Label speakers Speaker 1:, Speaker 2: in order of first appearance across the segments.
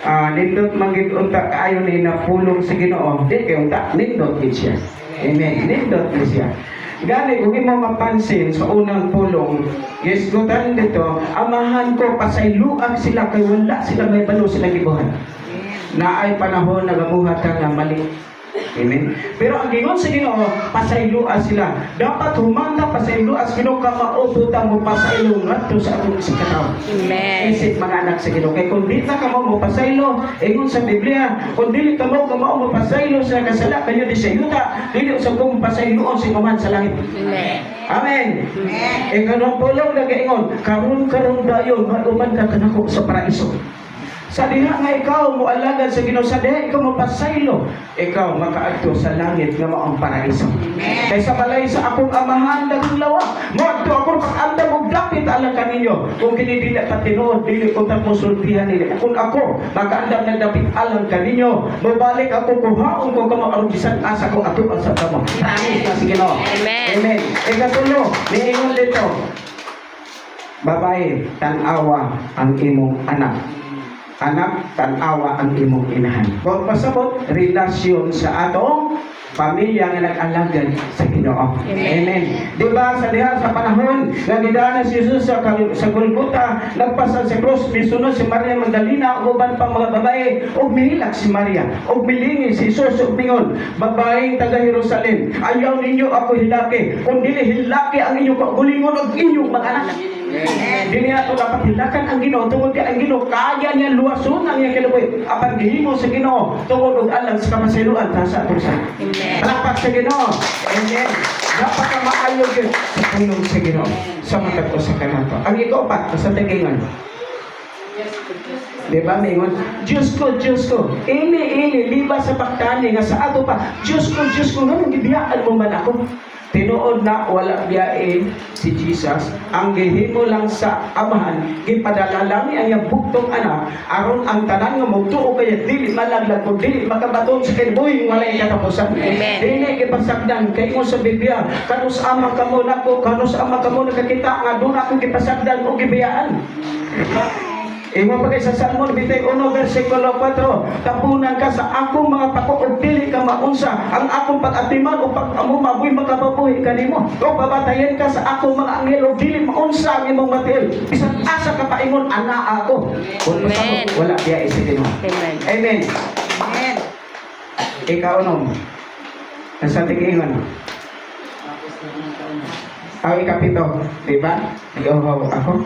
Speaker 1: nindot manggid unta kaayo ni na pulong sa Ginoo, di kay unta nindot gid siya. Amen. Nindot gid siya. Gani kung imo mapansin sa unang pulong, gisgutan dito, amahan ko pasayloan sila kay wala sila may balo sila gibuhat. Na ay panahon nagabuhat ka nga mali. Amen. Pero ang gingon sa Ginoo, pasaylua sila. Dapat humanda pasaylua sa Ginoo ka maubutang mo pasaylo ngadto sa atong sikataw.
Speaker 2: Amen.
Speaker 1: Isip mga anak sa Ginoo. Kay kung di ta ka mo pasaylo, ingon sa Biblia, kung dili ka mo pasaylo sa kasala kayo di sa yuta, dili sa kung pasayloon si Kuman sa langit.
Speaker 2: Amen.
Speaker 1: Amen. Kanang pulong nagaingon, karon dayon mauman ka kanako sa paraiso. Sa diha nga ikaw mo alagad sa Ginoo, sa diha ikaw mapasaylo, ikaw makaadto sa langit nga mao ang paraiso. Kay sa balay sa akong amahan daghang lawa, mo adto ako pag-andam og dapit alang kaninyo. Kung kini dili ta tinuod, dili ko ta mosultihan nila. Kung ako makaandam ng dapit alang kaninyo, mobalik ako kuhaon ko kamo aron bisan asa ko ato sa kamo. Promise na si Ginoo.
Speaker 2: Amen.
Speaker 1: Amen. Ikatulo, niingon dito, babae, tanawa ang imong anak. Anak, tanawa ang imong inahan. Kung pasabot, relasyon sa atong pamilya nga nag-alagad sa Ginoo. Amen. Diba sa diha sa panahon nga gidaan si Jesus sa Golgota, nagpasal sa cross, misunod si Maria Magdalena ug uban pang mga babae, ug mihilak si Maria, ug milingi si Jesus ug mingon, babaeng taga Jerusalem, ayaw ninyo ako hilaki, kung dili hilaki ang inyong kaugalingon ug inyong mga anak. Dili ato dapat hilakan ang Ginoo tungod kay ang Ginoo kaya niya luwason ang iyang kinabuhi. Apan gihimo sa Ginoo tungod og alang sa kamasayloan ta sa atong sa.
Speaker 2: Amen.
Speaker 1: Palakpak sa Ginoo. Amen. Dapat ka maayo gyud sa pulong sa Ginoo sa matag usa ka nato. Ang ikapat sa tigingan. Diba, mingon, Diyos ko, ini, liba sa pagtani nga sa ato pa, Diyos ko, nga gibiyaan mo man ako. Tinuod na wala biyain si Jesus, ang gihimo lang sa amahan, gipadala lang ang iyang buktong anak, aron ang tanan nga magtuo kaya dili malaglag kung dili makabaton sa kinabuhi walay katapusan. Dili gipasagdan kay mo sa Biblia, kanus ama kamo nako, kanus ama kamo nakakita nga doon ako gipasagdan o gibiyaan. Imo pagay sa Salmon 21 versikulo 4, tapunan ka sa akong mga pako ug dili ka maunsa, ang akong pag-atiman o pag-amo mabuhi makababuhi kanimo. O babatayen ka sa akong mga anghel ug dili maunsa ang imong matil. Bisan asa ka paingon ana ako.
Speaker 2: Amen.
Speaker 1: Wala biya sa Ginoo.
Speaker 2: Amen.
Speaker 1: Amen.
Speaker 3: Amen.
Speaker 1: Ikaw nom. Sa tigingon. Ang ikapito, di ba? Iuhaw ako.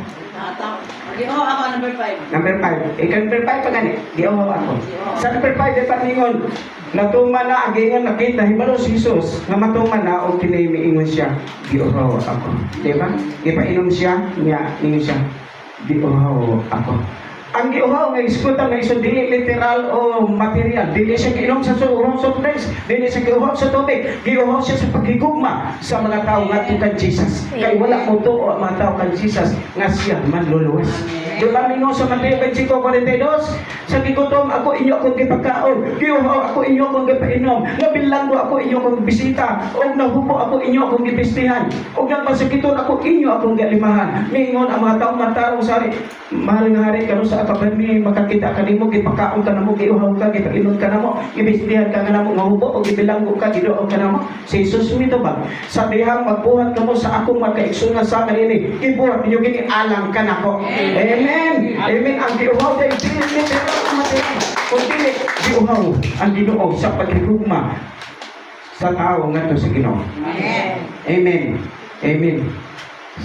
Speaker 3: Ginoo ako number 5.
Speaker 1: Number 5. Number 5 pa gani. Iuhaw ako. Sa number 5, di pa ningon, natuman na, agingon nakita, hibalo si Jesus, nga matuman na, o kinimiingon siya, iuhaw ako. Di ba? Ipainom siya, niya, ningon siya, iuhaw ako. Ang giuhaw nga iskutan nga iso dili literal o material, dili siya giinom sa suhong soft drinks, dili siya giuhaw sa tubig, giuhaw siya sa paghigugma sa mga tao ngadto kan Jesus. Kay wala mo tuo ang mga tao kan Jesus nga siya manluluwas. Di ba mingo sa Mateo 25:42, sa gigutom ako inyo akong gipagkaon, giuhaw ako inyo akong gipainom, nabilanggo ako inyo akong bisita, o nahubo ako inyo akong gipistihan, o nagmasakiton ako inyo akong galimahan. Mingon ang mga tao matarong sari, mahal nga hari karon sa kapami makakita ka nimo gipakaon ka namo giuhaw ka gipainom ka namo gibistihan ka namo mahubo o gibilanggo ka giduo ka namo si Jesus mito ba sa dihang magbuhat kamo sa akong makaigsunan sa kanini ibuhat niyo gini alang ka nako. Amen. Amen. Ang giuhaw kay dili pero matay kun dili giuhaw ang Ginoo sa paghigugma sa tao ngadto sa Ginoo.
Speaker 3: Amen.
Speaker 1: Amen. Amen.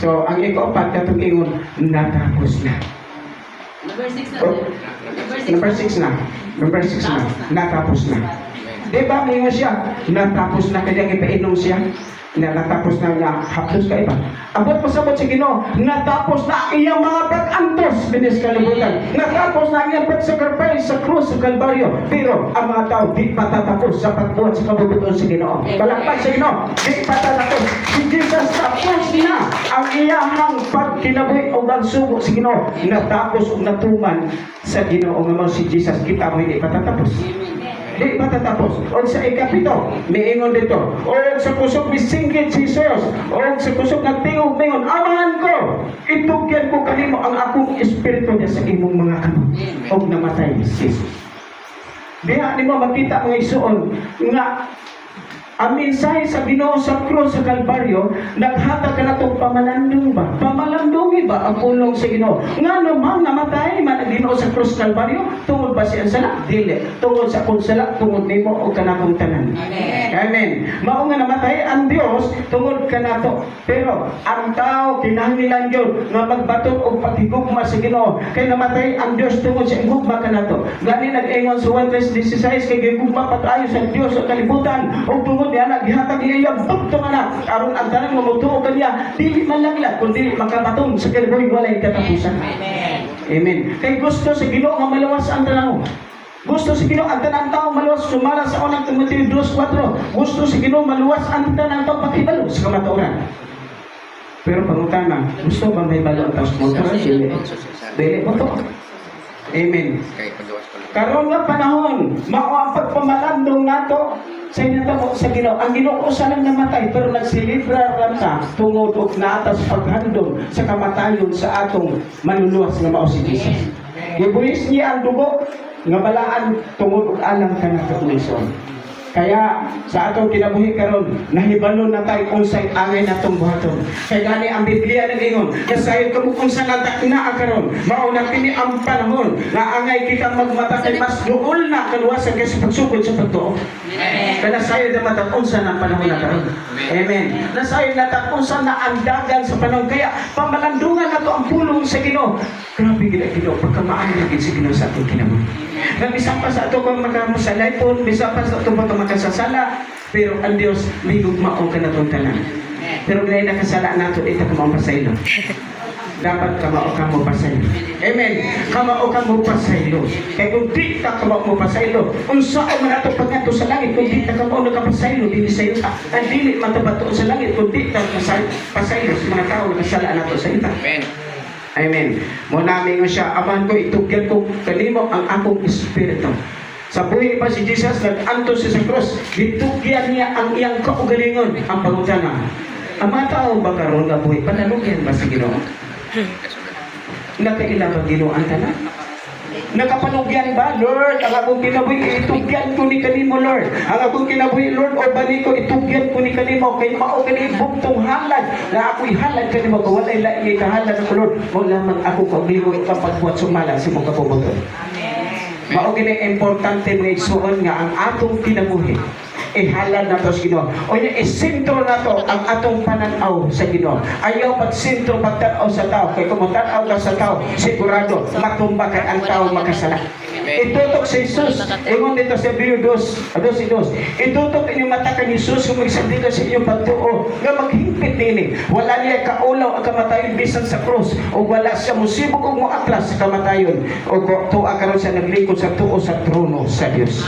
Speaker 1: So ang ikaapat katong ingon natapos na.
Speaker 3: Number 6 na.
Speaker 1: Oh, number 6 na. Number 6 na. Natapos na. Di ba ngayon siya? Natapos na kaya ipainom siya. Natapos na niya. Hapdos ka iba. Abot pasabot si Ginoo. Natapos na iyang mga pag-antos binis kalibutan. Natapos na iyang pag-sacrifice sa krus sa Kalbaryo. Pero ang mga tao di patatapos sa pagbuhat sa kabubuton si Ginoo. Balakpan si Ginoo. Di patatapos. Si Jesus tapos na ang iyahang pagkinabuhi o nagsugo si Ginoo. Natapos o natuman sa Ginoo nga si Jesus. Kita mo hindi patatapos. di matatapos. O sa ikapito, miingon dito, o sa kusog misingkit si Jesus, o sa kusog nagtingog mingon, amahan ko, itugyan ko kanimo ang akong espiritu niya sa imong mga kamot. O namatay si Jesus. Diha nimo makita mga isuon nga ang mensahe sa Ginoo sa krus sa Kalbaryo, naghatag ka na itong pamalandong ba? Pamalandong ba ang pulong sa Ginoo? Nga naman namatay man ang Ginoo sa krus sa Kalbaryo, tungod ba siya sala? Dili. Tungod sa kunsala, tungod nimo o kanakong tanan.
Speaker 3: Amen.
Speaker 1: Amen. Mao nga namatay ang Dios tungod kanato. Pero ang tao kinahanglan yun nga magbatok og paghigugma sa Ginoo. Kay namatay ang Dios tungod sa higugma kanato. Gani nag-ingon sa 1:16 kay gigugma patayo sa Dios sa kalibutan ug tungod niya naghihatag niya bugto na aron ang tanan nga motuo kaniya dili man lang kundi makabatong sa kalibutan walay katapusan.
Speaker 3: Amen.
Speaker 1: Amen. Kay gusto sa Ginoo nga maluwas ang tanan. Gusto sa Ginoo ang tanang tao maluwas sumala sa unang Timoteo 2:4. Gusto sa Ginoo maluwas ang tanang tao pakibalo sa kamatuoran. Pero pangutana, gusto ba may balo ang tao sa kamatuoran? Dili mo to. Amen. Karon nga panahon, mao ang pagpamalandong nato sa inyo sa Ginoo. Ang Ginoo usa lang namatay pero nagsilibra ra ta tungod og naatas paghandom sa kamatayon sa atong manluluwas nga mao si Jesus. Gibuhis niya ang dugo nga balaan tungod og alang kanang kapulisan. Kaya sa atong kinabuhi karon nahibalo na tayo kung sa'y angay natong buhaton. Kaya gani ang Biblia nag-ingon, kasayod kamo kung saan na karon, mauna kini ang panahon na angay kita magmata kay mas duol na kaluwasan kaysa pagsugod sa pagtuo. Kaya nasayod na mata kung saan ang panahon na karon. Amen. Nasayod na ta kung saan na ang dagan sa panahon. Kaya pamalandungan na to ang pulong sa Ginoo. Grabe gid ang Ginoo pagkamaanig gid sa Ginoo sa atong kinabuhi. Nga bisan pa sa ato kung makamusalaypon, bisan pa sa ato makasasala, pero ang Dios may gugmaong kanatong tanan. Pero ganay nakasala nato ito kamao pasaylo. Dapat kamao ka mo pasaylo. Amen. Kamao ka mo pasaylo. Kaya kung di ka kamao mo pasaylo, unsa man ato pagkanto sa langit kung di ka kamao nakapasaylo dili sa ita. Ang dili man tabato sa langit kung di ka pasaylo sa mga tao nakasala nato sa ita.
Speaker 2: Amen.
Speaker 1: Amen. Muna namin siya, amahan ko, itugyan ko kanimo ang akong espiritu. Sa buhay pa si Jesus, nag-antos siya sa cross, ditugyan niya ang iyang kaugalingon, ang pangutana. Ang mga tao ba karon nga buhay, panalugyan ba sa Ginoo? Nakaila ba Ginoo ang tanan? Nakapanugyan ba, Lord? Ang akong kinabuhi, itugyan ko ni kanimo, Lord. Ang akong kinabuhi, Lord, o bani ko, itugyan ko ni kanimo. Kay mao kani bugtong halad na ako'y halad kanimo. Kung wala'y laing ikahalad ako, Lord, mo lamang ako kagliwag kapagbuhat sumala si mong kapubuton. Mao kini importante mga igsuon nga ang atong kinabuhi ihalad na to sa Ginoo. O niya isentro na to ang atong pananaw sa Ginoo. Ayaw pagsentro pagtanaw sa tao. Kaya kung matanaw ka sa tao, sigurado matumba kay ang tao makasala. Itutok si Jesus. Ingon dito sa Hebrew 2:2. Itutok inyong mata kay Jesus kung magsabi ka sa inyong pagtuo nga maghimpit nini. Wala niya kaulaw ang kamatayon bisan sa krus o wala siya musibog o muatras sa kamatayon o tuwa karon siya naglikod sa tuo sa trono sa Dios.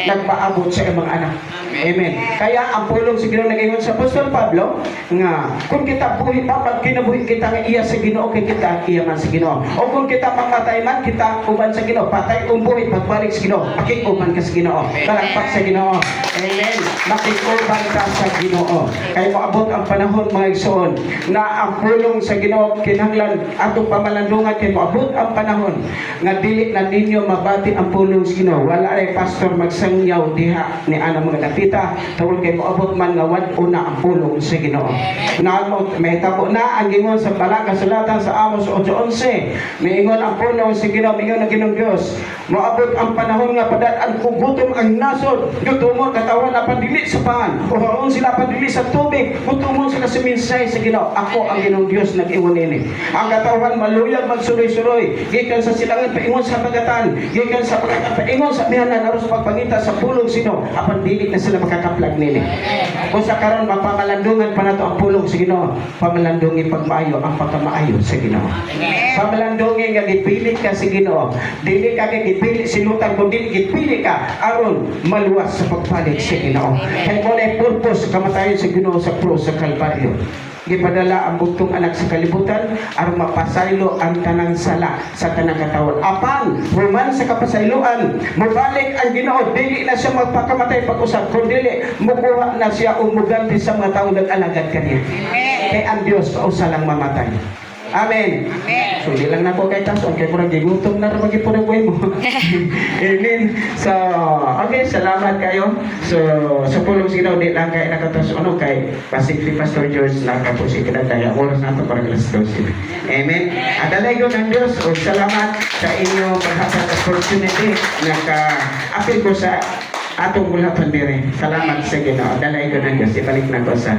Speaker 1: Nagpaabot sa mga anak. Amen. Kaya ang pulong sa Ginoo nag-ingon sa Apostol Pablo nga kung kita buhi pa pag kinabuhi kita nga iya sa Ginoo kay kita iya man sa Ginoo. O kung kita mamatay man kita uban sa Ginoo. Patay kung buhi pagbalik sa Ginoo. Makikuban ka sa Ginoo. Kalagpak sa Ginoo. Amen. Makikuban ka sa Ginoo. Kaya moabot ang panahon mga igsoon na ang pulong sa Ginoo kinahanglan atong pamalandungan kay moabot ang panahon nga dili na ninyo mabati ang pulong sa Ginoo. Wala ay pastor magsangyaw diha ni ana mga dapita tungod kay moabot man nga wad-una ang pulong sa Ginoo. May tabo na ang gingon sa kasulatan sa Amos 8:11. Miingon ang pulong sa Ginoo, miingon ang Ginoong Dios. Moabot ang panahon nga padaan kung gutom ang nasod, gutomon katawan na padili sa pangan. Uhaon sila padili sa tubig, gutomon sila sa minsay sa Ginoo. Ako ang Ginoong Dios nag-ingon ini. Ang katawan maluyag magsuroy-suroy, gikan sa silangan paingon sa pagatan, gikan sa pagatan paingon sa mihanan aron sa pagpangita sa pulong sino, apan dili na sila makakaplag nini. Kung sa karon mapamalandungan pa nato ang pulong sa Ginoo, pamalandungi pagmaayo ang pagkamaayo sa Ginoo. Pamalandungi nga gipili ka sa Ginoo, dili ka gipili silutan kundi gipili ka aron maluwas sa pagpalit sa Ginoo. Kay mo na purpose kamatayon sa Ginoo sa krus sa Kalbaryo. gipadala ang bugtong anak sa kalibutan aron mapasaylo ang tanang sala sa tanang katawan. Apan human sa kapasayloan, mabalik ang Ginoo, dili na siya magpakamatay pag-usab, kundi mukuha na siya o muganti sa mga taong nag-alagad kaniya. Kay ang Dios pausa lang mamatay. Amen. So, di lang na po kay Tason, kay murag gigutom na rin po na buhay mo. Amen. So, okay, salamat kayo. So, sa pulong sinaw, di lang kay nakatas, kay Pacific Pastor George, nakapusi ka na tayo. Oras na ito para alas 12. Amen. Adalay ko ng Diyos, o salamat sa inyong paghatag opportunity na ka-apil ko sa atong bulatan dire. Salamat sa Ginoo. Adalay ko ng Diyos. Ibalik na ko sa